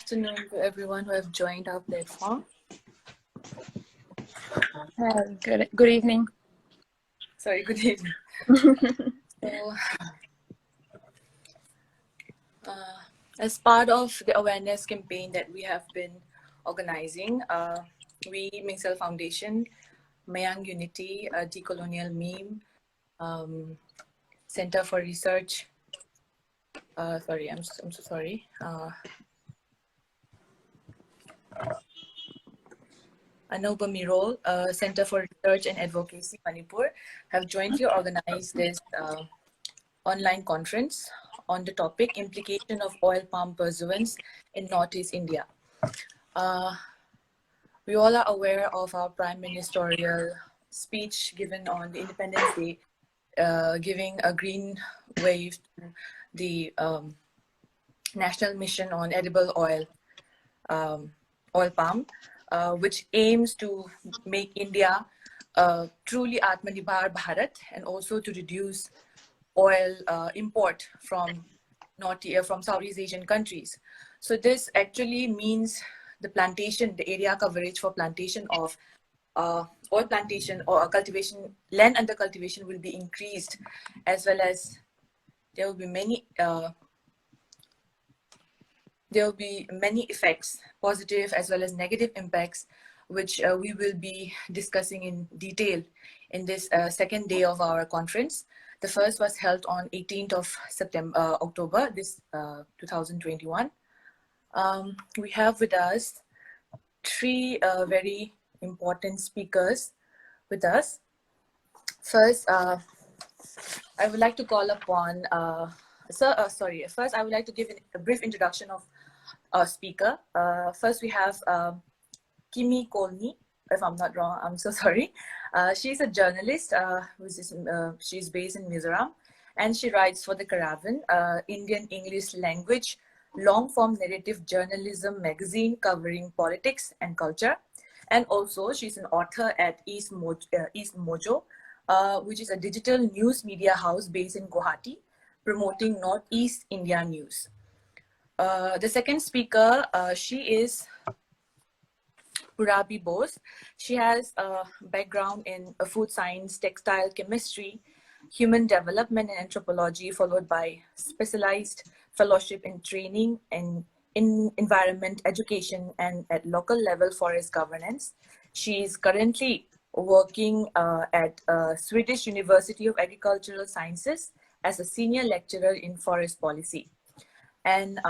afternoon to everyone who have joined our platform. Good evening. Sorry, good evening. So, as part of the awareness campaign that we have been organizing, we, Mingsel Foundation, Mayang Unity, Decolonial Meme, Center for Research, sorry, I'm so sorry. Anouba Meerol, Center for Research and Advocacy Manipur, have jointly organized this online conference on the topic implication of oil palm pursuance in Northeast India. We all are aware of our prime ministerial speech given on the Independence Day, giving a green wave to the National Mission on Edible Oil, oil palm, which aims to make India truly Atmanirbhar Bharat, and also to reduce oil import from Southeast Asian countries. So this actually means the plantation, the area coverage for plantation of oil plantation or cultivation, land under cultivation will be increased, as well as there will be many effects, positive as well as negative impacts, which we will be discussing in detail in this second day of our conference. The first was held on 18th of October, 2021. We have with us three very important speakers with us. First, I would like to call upon, first I would like to give a brief introduction of our speaker. First we have Kimi Colney, if I'm not wrong, I'm so sorry. She's a journalist, she's based in Mizoram, and she writes for The Caravan, Indian English language long-form narrative journalism magazine covering politics and culture. And also she's an author at East Mojo, which is a digital news media house based in Guwahati, promoting Northeast India news. The second speaker, she is Purabi Bose. She has a background in food science, textile chemistry, human development and anthropology, followed by specialized fellowship in training and in environment education and at local level forest governance. She is currently working at Swedish University of Agricultural Sciences as a senior lecturer in forest policy. And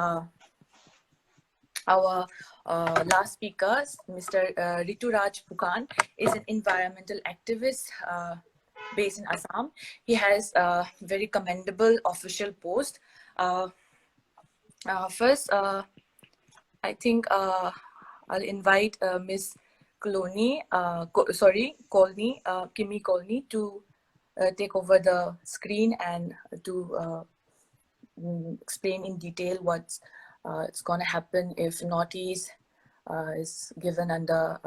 our last speaker, Mr. Rituraj Pukan, is an environmental activist based in Assam. He has a very commendable official post. First, I think I'll invite Ms. Colney, Kimi Colney, to take over the screen and to explain in detail what's going to happen if Northeast is given under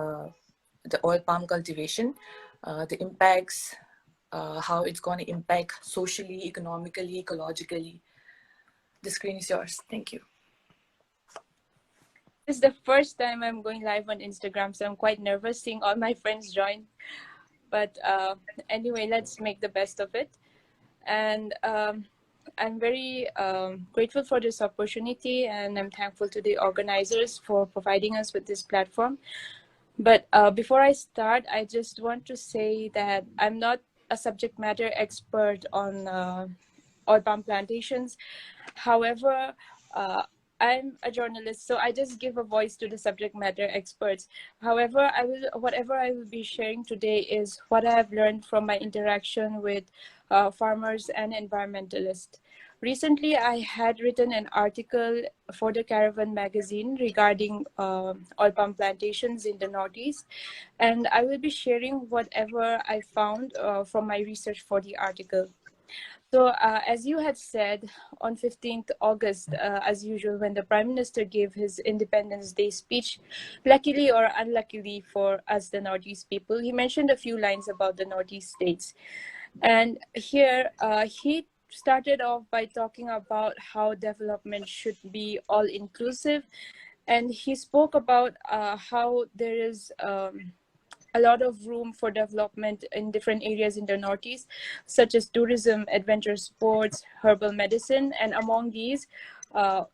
the oil palm cultivation, the impacts, how it's going to impact socially, economically, ecologically. The screen is yours. Thank you. This is the first time I'm going live on Instagram, so I'm quite nervous seeing all my friends join. But anyway, let's make the best of it. And I'm very grateful for this opportunity, and I'm thankful to the organizers for providing us with this platform. But before I start, I just want to say that I'm not a subject matter expert on oil palm plantations. However, I'm a journalist, so I just give a voice to the subject matter experts. However, whatever I will be sharing today is what I have learned from my interaction with farmers and environmentalists. Recently, I had written an article for the Caravan magazine regarding oil palm plantations in the Northeast, and I will be sharing whatever I found from my research for the article. So as you had said, on 15th August, as usual, when the Prime Minister gave his Independence Day speech, luckily or unluckily for us, the Northeast people, he mentioned a few lines about the Northeast states. And here he started off by talking about how development should be all-inclusive And he spoke about how there is a lot of room for development in different areas in the Northeast, such as tourism, adventure sports, herbal medicine, and among these, oil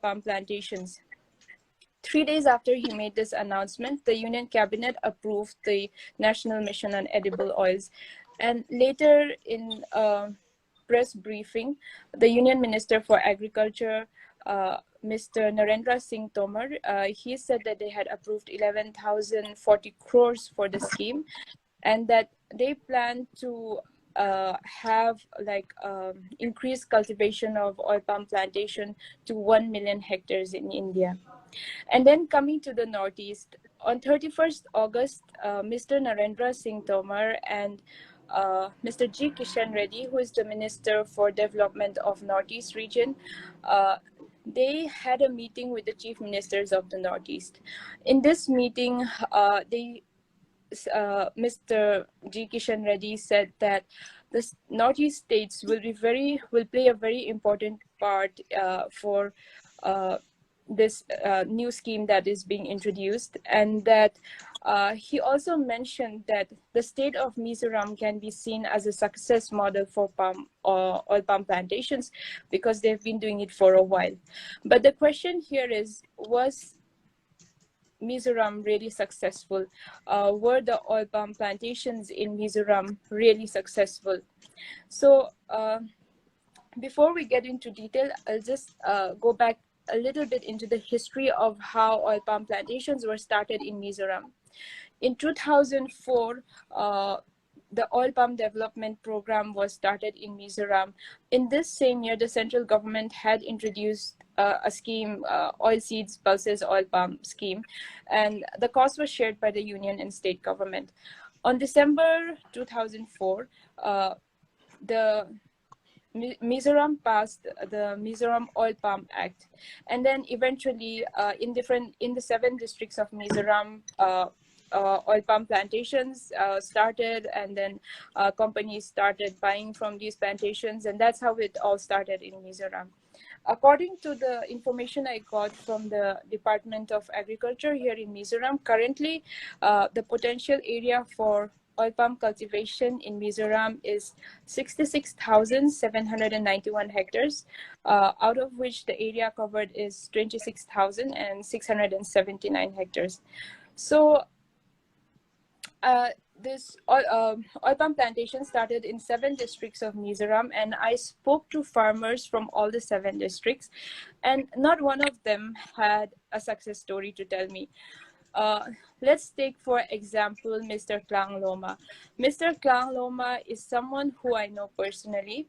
palm plantations. 3 days after he made this announcement, the Union Cabinet approved the National Mission on Edible Oils. And later in a press briefing, the Union Minister for Agriculture, Mr. Narendra Singh Tomar, he said that they had approved 11,040 crores for the scheme, and that they plan to have like increased cultivation of oil palm plantation to 1 million hectares in India. And then coming to the Northeast, on 31st August, Mr. Narendra Singh Tomar and Mr. G. Kishan Reddy, who is the Minister for Development of Northeast region, they had a meeting with the chief ministers of the Northeast. In this meeting, Mr. G. Kishan Reddy said that the Northeast states will play a very important part for this new scheme that is being introduced, and that he also mentioned that the state of Mizoram can be seen as a success model for oil palm plantations because they've been doing it for a while. But the question here is, was Mizoram really successful? Were the oil palm plantations in Mizoram really successful? So before we get into detail, I'll just go back a little bit into the history of how oil palm plantations were started in Mizoram. In 2004, the oil palm development program was started in Mizoram. In this same year, the central government had introduced a scheme, Oil Seeds Pulses Oil Palm Scheme, and the cost was shared by the union and state government. On December 2004, the Mizoram passed the Mizoram Oil Palm Act, and then eventually in the 7 districts of Mizoram, oil palm plantations started, and then companies started buying from these plantations, and that's how it all started in Mizoram. According to the information I got from the Department of Agriculture here in Mizoram, currently the potential area for oil palm cultivation in Mizoram is 66,791 hectares, out of which the area covered is 26,679 hectares. So this oil palm plantation started in 7 districts of Mizoram, and I spoke to farmers from all the 7 districts, and not one of them had a success story to tell me. Let's take, for example, Mr. Klang Loma. Mr. Klang Loma is someone who I know personally.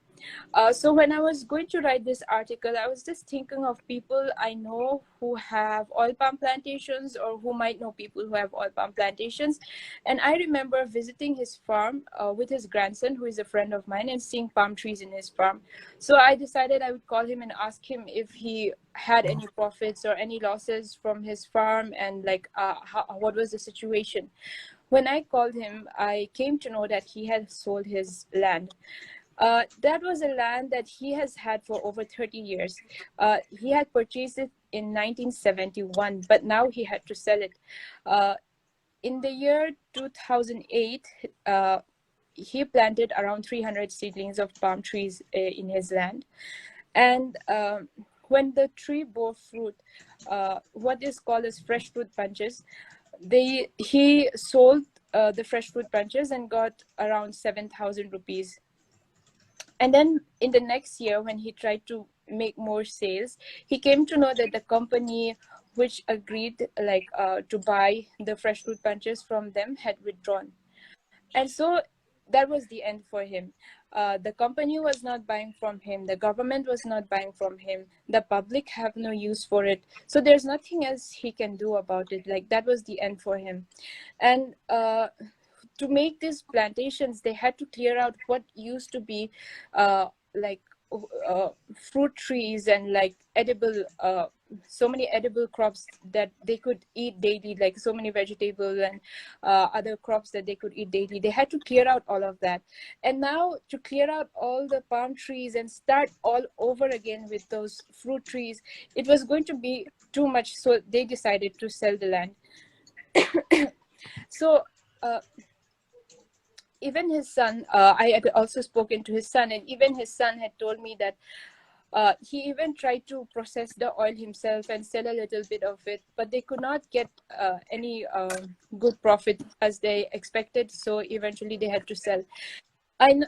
So when I was going to write this article, I was just thinking of people I know who have oil palm plantations, or who might know people who have oil palm plantations. And I remember visiting his farm with his grandson, who is a friend of mine, and seeing palm trees in his farm. So I decided I would call him and ask him if he had any profits or any losses from his farm, and like what was the situation. When I called him, I came to know that he had sold his land. That was a land that he has had for over 30 years. He had purchased it in 1971, but now he had to sell it. In the year 2008, he planted around 300 seedlings of palm trees in his land. And when the tree bore fruit, what is called as fresh fruit bunches, he sold the fresh fruit bunches and got around 7,000 rupees. And then in the next year, when he tried to make more sales, he came to know that the company which agreed to buy the fresh fruit bunches from them had withdrawn. And so that was the end for him. The company was not buying from him. The government was not buying from him. The public have no use for it. So there's nothing else he can do about it. Like, that was the end for him. And to make these plantations, they had to clear out what used to be fruit trees and like edible so many edible crops that they could eat daily, like so many vegetables and other crops that they could eat daily. They had to clear out all of that. And now to clear out all the palm trees and start all over again with those fruit trees, it was going to be too much. So they decided to sell the land. So even his son, I had also spoken to his son, and even his son had told me that he even tried to process the oil himself and sell a little bit of it, but they could not get any good profit as they expected. So eventually they had to sell. And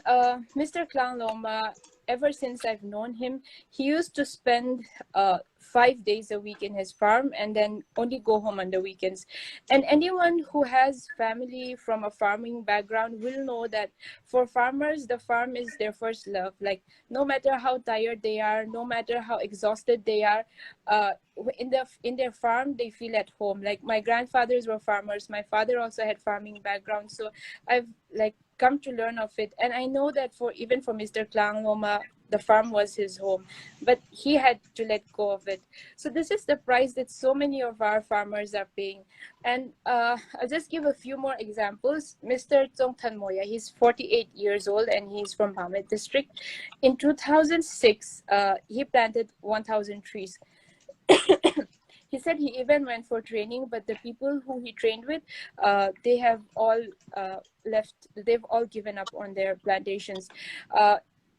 Mr. Klang Loma, ever since I've known him, he used to spend 5 days a week in his farm and then only go home on the weekends. And anyone who has family from a farming background will know that for farmers, the farm is their first love. Like no matter how tired they are, no matter how exhausted they are, in their farm, they feel at home. Like my grandfathers were farmers. My father also had farming background. So I've like come to learn of it. And I know that even for Mr. Klang Loma, the farm was his home, but he had to let go of it. So this is the price that so many of our farmers are paying. And I'll just give a few more examples. Mr. Tsong Tan Moya, he's 48 years old and he's from Bamet district. In 2006, he planted 1,000 trees. He said he even went for training, but the people who he trained with, they have all left. They've all given up on their plantations.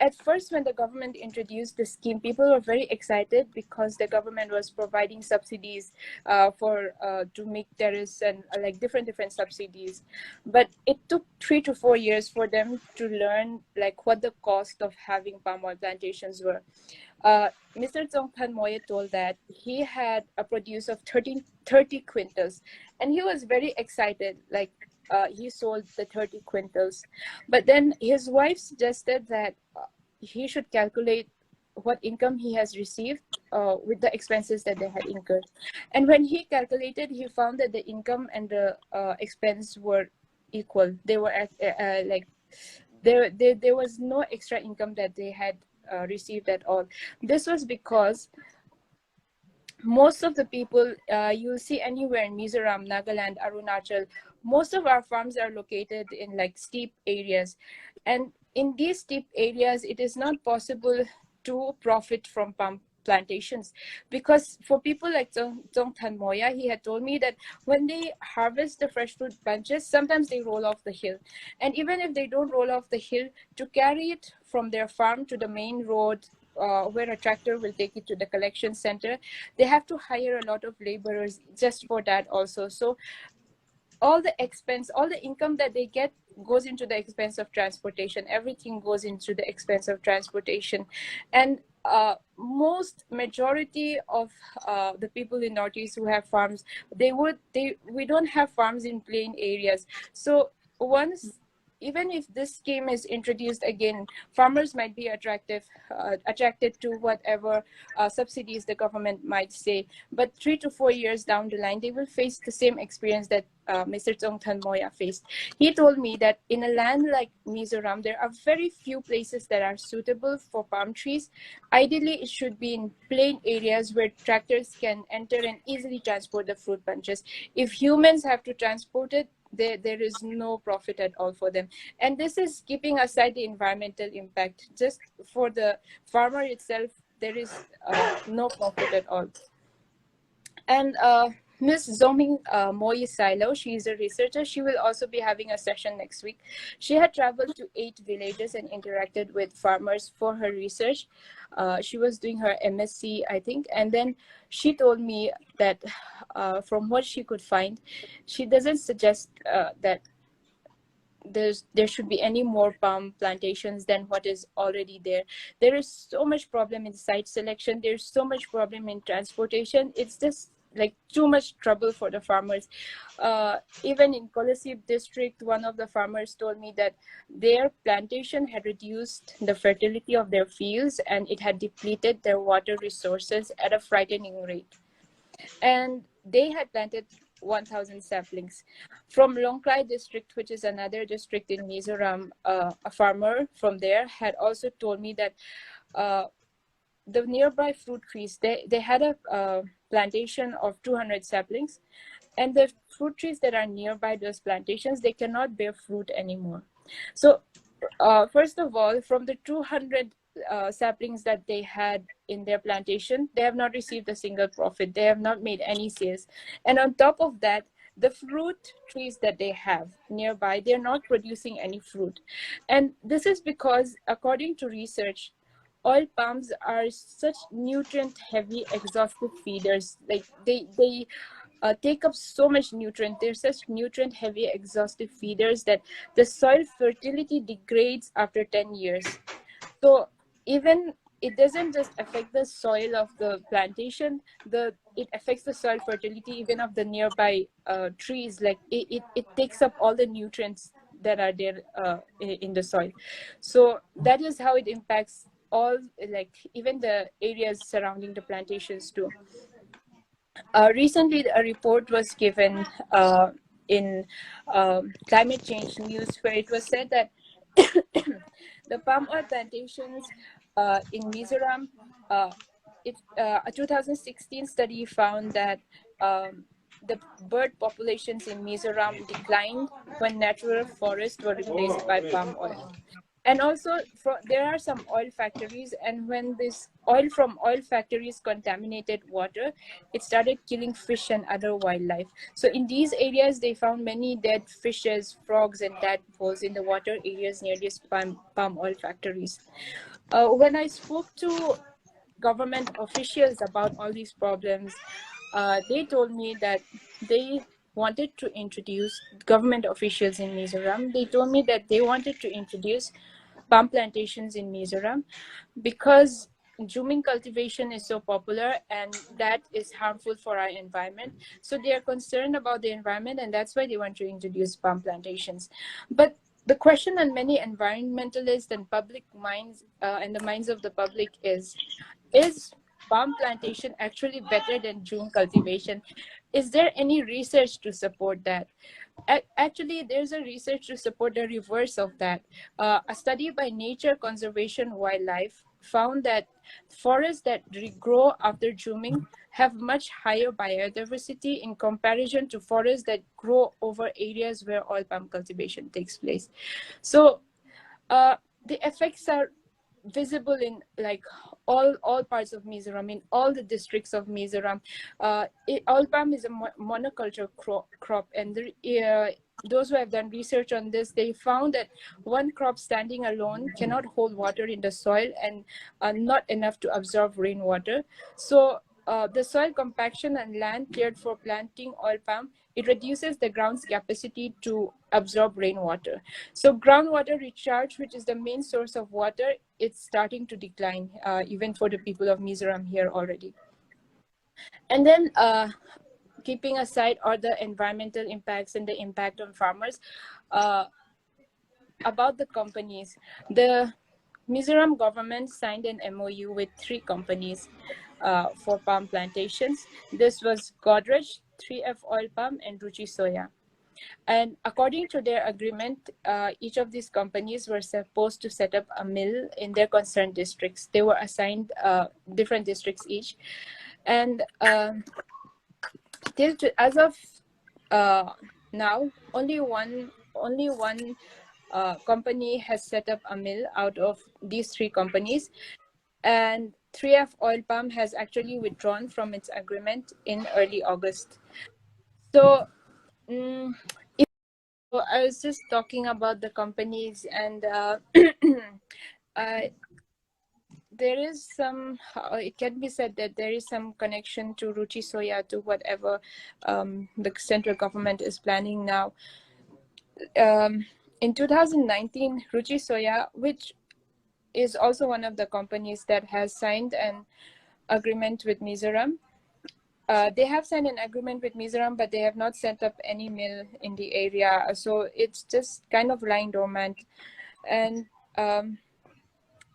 At first, when the government introduced the scheme, people were very excited because the government was providing subsidies to make terrace and like different subsidies. But it took 3 to 4 years for them to learn like what the cost of having palm oil plantations were. Mr. Tsong Tan Moye told that he had a produce of 30 quintals, and he was very excited. Like he sold the 30 quintals, but then his wife suggested that he should calculate what income he has received with the expenses that they had incurred. And when he calculated, he found that the income and the expense were equal. They were at like there was no extra income that they had received at all. This was because most of the people you'll see anywhere in Mizoram, Nagaland, Arunachal, most of our farms are located in like steep areas. And in these steep areas, it is not possible to profit from palm plantations, because for people like Zong Tan Moya, he had told me that when they harvest the fresh fruit bunches, sometimes they roll off the hill. And even if they don't roll off the hill, to carry it from their farm to the main road, where a tractor will take it to the collection center, they have to hire a lot of laborers just for that also. So all the expense, all the income that they get goes into the expense of transportation. Everything goes into the expense of transportation. And most majority of the people in Northeast who have farms, we don't have farms in plain areas. So once, even if this scheme is introduced again, farmers might be attracted to whatever subsidies the government might say. But 3 to 4 years down the line, they will face the same experience that Mr. Tsong Tan Moya faced. He told me that in a land like Mizoram, there are very few places that are suitable for palm trees. Ideally, it should be in plain areas where tractors can enter and easily transport the fruit bunches. If humans have to transport it, there is no profit at all for them. And this is keeping aside the environmental impact. Just for the farmer itself, there is no profit at all. And Ms. Zoming Moyi Silo, she is a researcher. She will also be having a session next week. She had traveled to 8 villages and interacted with farmers for her research. She was doing her MSc, I think. And then she told me that from what she could find, she doesn't suggest that there should be any more palm plantations than what is already there. There is so much problem in site selection. There's so much problem in transportation. It's just like too much trouble for the farmers. Even in Colney district, one of the farmers told me that their plantation had reduced the fertility of their fields and it had depleted their water resources at a frightening rate. And they had planted 1,000 saplings. From Longklai district, which is another district in Mizoram, a farmer from there had also told me that the nearby fruit trees, they had a plantation of 200 saplings, and the fruit trees that are nearby those plantations, they cannot bear fruit anymore. So first of all, from the 200 saplings that they had in their plantation, they have not received a single profit. They have not made any sales. And on top of that, the fruit trees that they have nearby, they're not producing any fruit. And this is because, according to research, oil palms are such nutrient heavy exhaustive feeders. Like they take up so much nutrient. They're such nutrient heavy exhaustive feeders that the soil fertility degrades after 10 years. So even it doesn't just affect the soil of the plantation, it affects the soil fertility even of the nearby trees. Like it takes up all the nutrients that are there in the soil. So that is how it impacts all, like even the areas surrounding the plantations too. Recently, a report was given in climate change news, where it was said that the palm oil plantations in Mizoram, a 2016 study found that the bird populations in Mizoram declined when natural forests were replaced by palm oil. And also there are some oil factories, and when this oil from oil factories contaminated water, it started killing fish and other wildlife. So in these areas they found many dead fishes, frogs and tadpoles in the water areas near these palm oil factories. When I spoke to government officials about all these problems, they told me that they wanted to introduce, government officials in Mizoram, they told me that they wanted to introduce palm plantations in Mizoram because Juming cultivation is so popular and that is harmful for our environment. So they are concerned about the environment, and that's why they want to introduce palm plantations. But the question on many environmentalists and public minds and the minds of the public is palm plantation actually better than June cultivation? Is there any research to support that? Actually, there's a research to support the reverse of that. A study by Nature Conservation Wildlife found that forests that regrow after Juming have much higher biodiversity in comparison to forests that grow over areas where oil palm cultivation takes place. So the effects are visible in like all parts of Mizoram, in all the districts of Mizoram. Oil palm is a monoculture crop, and those who have done research on this, they found that one crop standing alone cannot hold water in the soil and not enough to absorb rainwater. So the soil compaction and land cleared for planting oil palm, it reduces the ground's capacity to absorb rainwater. So groundwater recharge, which is the main source of water, it's starting to decline, even for the people of Mizoram here already. And then keeping aside all the environmental impacts and the impact on farmers, about the companies, the Mizoram government signed an MOU with 3 companies for palm plantations. This was Godrej, 3F Oil Palm, and Ruchi Soya. And according to their agreement, each of these companies were supposed to set up a mill in their concerned districts. They were assigned different districts each. And as of now, only one company has set up a mill out of these 3 companies. And 3F Oil Palm has actually withdrawn from its agreement in early August. So I was just talking about the companies, and there is some, it can be said that there is some connection to Ruchi Soya, to whatever the central government is planning now. In 2019, Ruchi Soya, which is also one of the companies that has signed an agreement with Mizoram, they have signed an agreement with Mizoram, but they have not set up any mill in the area. So it's just kind of lying dormant. And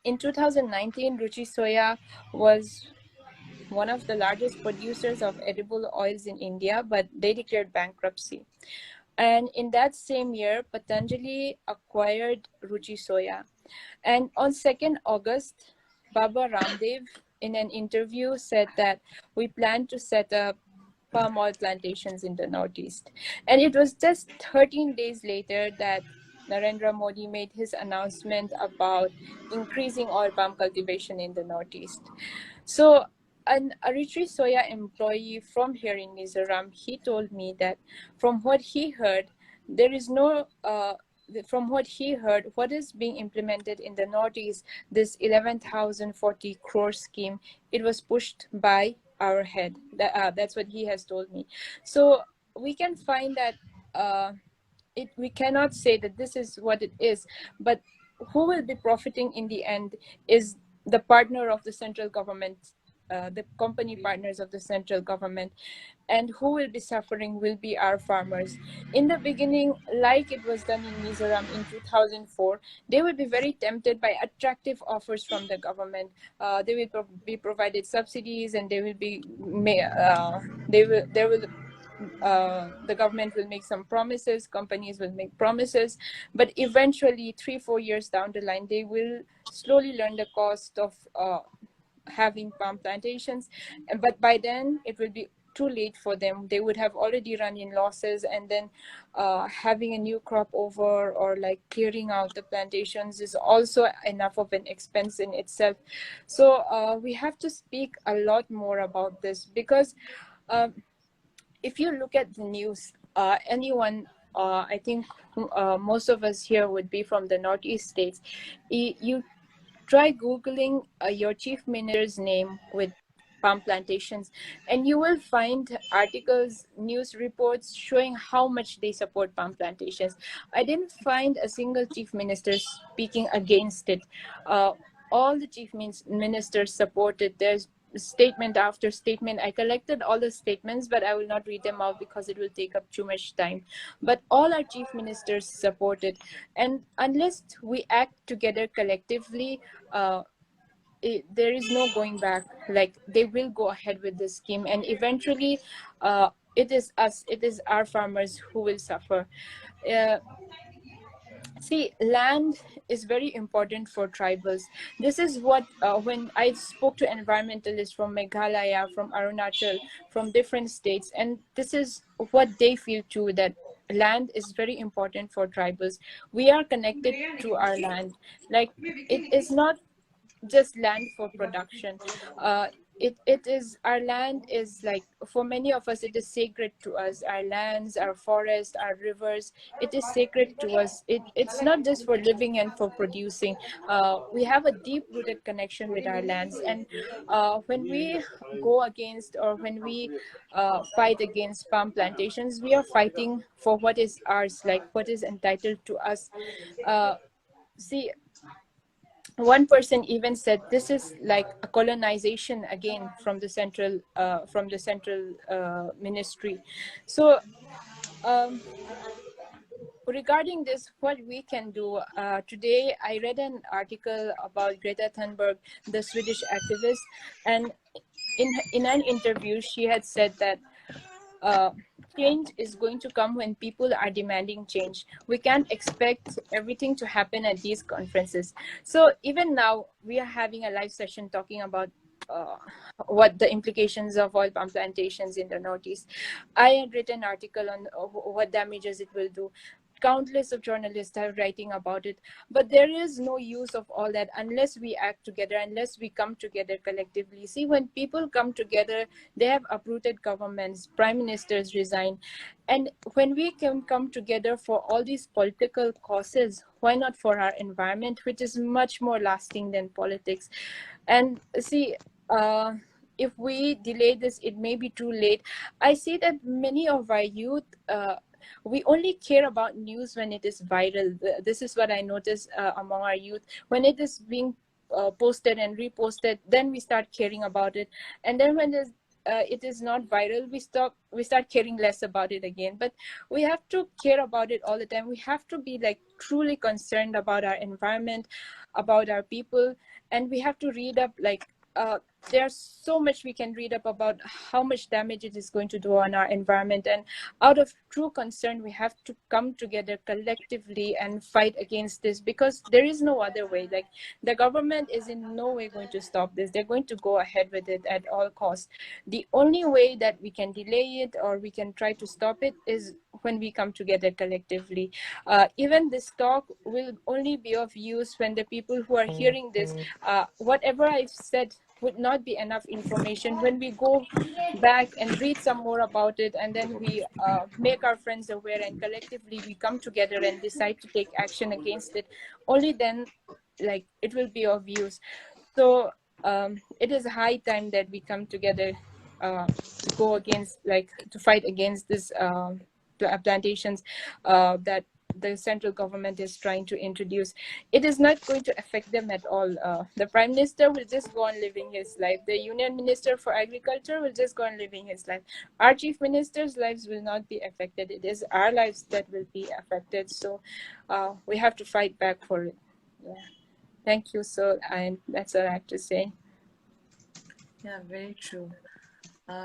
in 2019, Ruchi Soya was one of the largest producers of edible oils in India, but they declared bankruptcy. And in that same year, Patanjali acquired Ruchi Soya. And on 2nd August, Baba Ramdev, in an interview, said that we plan to set up palm oil plantations in the Northeast. And it was just 13 days later that Narendra Modi made his announcement about increasing oil palm cultivation in the Northeast. So a Ritri Soya employee from here in Mizoram, he told me that from what he heard, there is no from what he heard, what is being implemented in the Northeast, this 11,040 crore scheme, it was pushed by our head. That's what he has told me. So we can find that we cannot say that this is what it is, but who will be profiting in the end is the partner of the central government, the company partners of the central government, and who will be suffering will be our farmers. In the beginning, like it was done in Mizoram in 2004, they will be very tempted by attractive offers from the government. They will be provided subsidies, and they will be the government will make some promises, companies will make promises, but eventually 3-4 years down the line, they will slowly learn the cost of having palm plantations. But by then it will be too late for them. They would have already run in losses, and then having a new crop over, or like clearing out the plantations, is also enough of an expense in itself. So we have to speak a lot more about this, because if you look at the news, anyone, I think most of us here would be from the Northeast states. You try Googling your chief minister's name with palm plantations, and you will find articles, news reports showing how much they support palm plantations. I didn't find a single chief minister speaking against it. All the chief ministers supported. There's statement after statement. I collected all the statements, but I will not read them out because it will take up too much time. But all our chief ministers supported, and unless we act together collectively, there is no going back. Like, they will go ahead with this scheme, and eventually it is our farmers who will suffer. See, land is very important for tribals. This is what, when I spoke to environmentalists from Meghalaya, from Arunachal, from different states, and this is what they feel too, that land is very important for tribals. We are connected to our land. Like, it is not just land for production. It is, our land is like, for many of us, it is sacred to us. Our lands, our forests, our rivers, it is sacred to us. It's not just for living and for producing. We have a deep rooted connection with our lands, and when we go against, or when we fight against palm plantations, we are fighting for what is ours, like what is entitled to us. See, one person even said this is like a colonization again from the central ministry. So regarding this, what we can do, today I read an article about Greta Thunberg, the Swedish activist, and in an interview she had said that change is going to come when people are demanding change. We can't expect everything to happen at these conferences. So even now, we are having a live session talking about what the implications of oil palm plantations in the Northeast. I had written an article on what damages it will do. Countless of journalists are writing about it, but there is no use of all that unless we act together, unless we come together collectively. See, when people come together, they have uprooted governments, prime ministers resign, and when we can come together for all these political causes, why not for our environment, which is much more lasting than politics? And see, if we delay this, it may be too late. I see that many of our youth, we only care about news when it is viral. This is what I notice among our youth. When it is being posted and reposted, then we start caring about it. And then when it is not viral, we start caring less about it again. But we have to care about it all the time. We have to be like truly concerned about our environment, about our people, and we have to read up like there's so much we can read up about how much damage it is going to do on our environment, and out of true concern we have to come together collectively and fight against this, because there is no other way. Like, the government is in no way going to stop this. They're going to go ahead with it at all costs. The only way that we can delay it or we can try to stop it is when we come together collectively. Even this talk will only be of use when the people who are hearing this, whatever I've said would not be enough information. When we go back and read some more about it, and then we make our friends aware, and collectively we come together and decide to take action against it, only then, like, it will be of use. So it is high time that we come together to go against, like, to fight against this plantations that the central government is trying to introduce. It is not going to affect them at all. The prime minister will just go on living his life. The union minister for agriculture will just go on living his life. Our chief minister's lives will not be affected. It is our lives that will be affected. So we have to fight back for it. Yeah. Thank you. So, and that's all I have to say. Yeah, very true.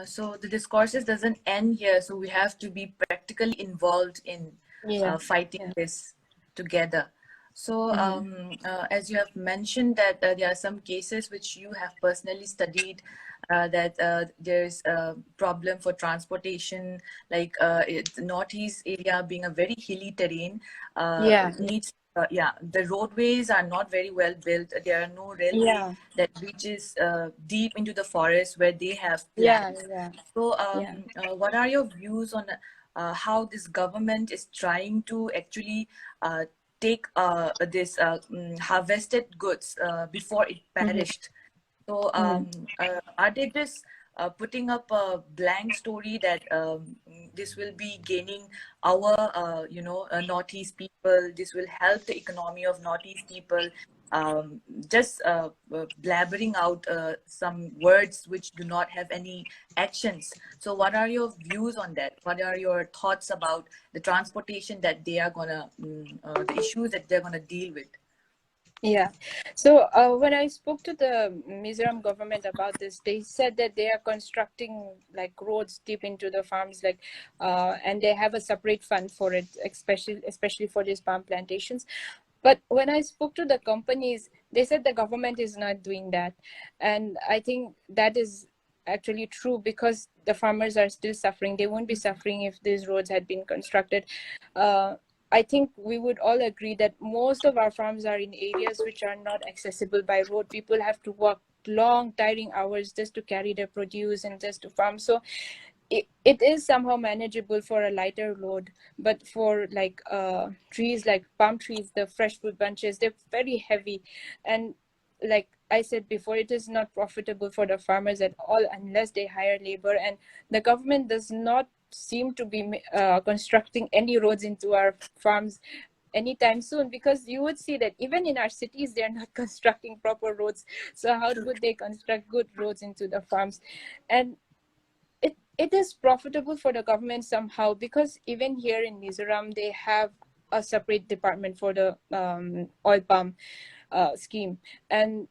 So the discourses doesn't end here. So we have to be practically involved in fighting this together. So as you have mentioned that there are some cases which you have personally studied, that there's a problem for transportation, like the northeast area being a very hilly terrain, needs the roadways are not very well built. There are no railway that reaches deep into the forest where they have plans. So what are your views on how this government is trying to actually take this harvested goods before it perished? So are they just putting up a blank story that this will be gaining our, Northeast people, this will help the economy of Northeast people, just blabbering out some words which do not have any actions? So what are your views on that? What are your thoughts about the transportation that they are gonna, the issues that they're gonna deal with? Yeah. So when I spoke to the Mizoram government about this, they said that they are constructing like roads deep into the farms, like, and they have a separate fund for it, especially for these palm plantations. But when I spoke to the companies, they said the government is not doing that, and I think that is actually true, because the farmers are still suffering. They won't be suffering if these roads had been constructed. I think we would all agree that most of our farms are in areas which are not accessible by road. People have to walk long, tiring hours just to carry their produce and just to farm. So it is somehow manageable for a lighter load, but for like trees like palm trees, the fresh fruit bunches, they're very heavy. And like I said before, it is not profitable for the farmers at all unless they hire labor. And the government does not seem to be constructing any roads into our farms anytime soon, because you would see that even in our cities they're not constructing proper roads. So how would they construct good roads into the farms? And it is profitable for the government somehow, because even here in Mizoram they have a separate department for the oil palm scheme, and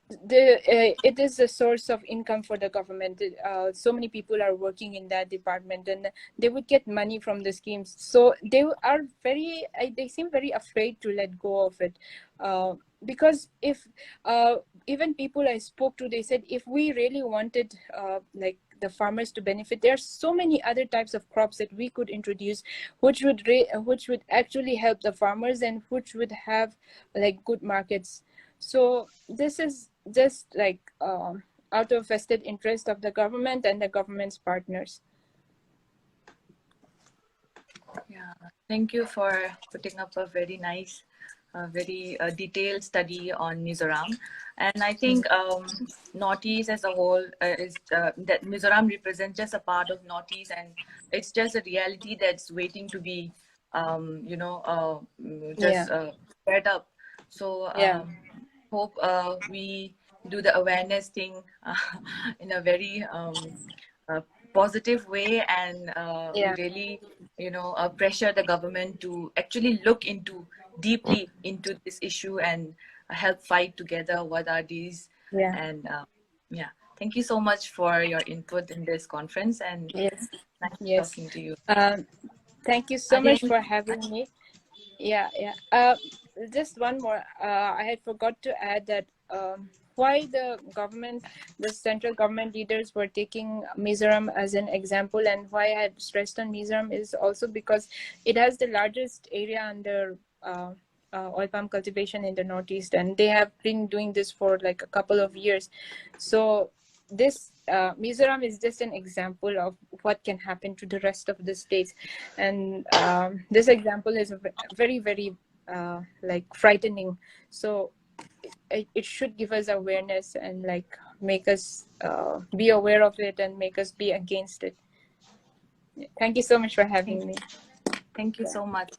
it is a source of income for the government. So many people are working in that department, and they would get money from the schemes. So they are they seem very afraid to let go of it, because if even people I spoke to, they said if we really wanted like the farmers to benefit, there are so many other types of crops that we could introduce, which would actually help the farmers and which would have like good markets. So this is just like out of vested interest of the government and the government's partners. Yeah, thank you for putting up a very nice, very detailed study on Mizoram. And I think Northeast as a whole is that Mizoram represents just a part of Northeast, and it's just a reality that's waiting to be, just spread up. So hope we do the awareness thing in a very positive way, and we really pressure the government to actually look deeply into this issue and help fight together what are these. And Thank you so much for your input in this conference, and Yes. nice Yes. talking to you. Thank you Are so there much any? for having me. Yeah, yeah. Just one more. I had forgot to add that why the government, the central government leaders were taking Mizoram as an example, and why I had stressed on Mizoram is also because it has the largest area under oil palm cultivation in the Northeast, and they have been doing this for like a couple of years. So this Mizoram is just an example of what can happen to the rest of the states, and this example is very, very like frightening. So it should give us awareness and like make us be aware of it and make us be against it. Thank you so much for having me. Thank you so much.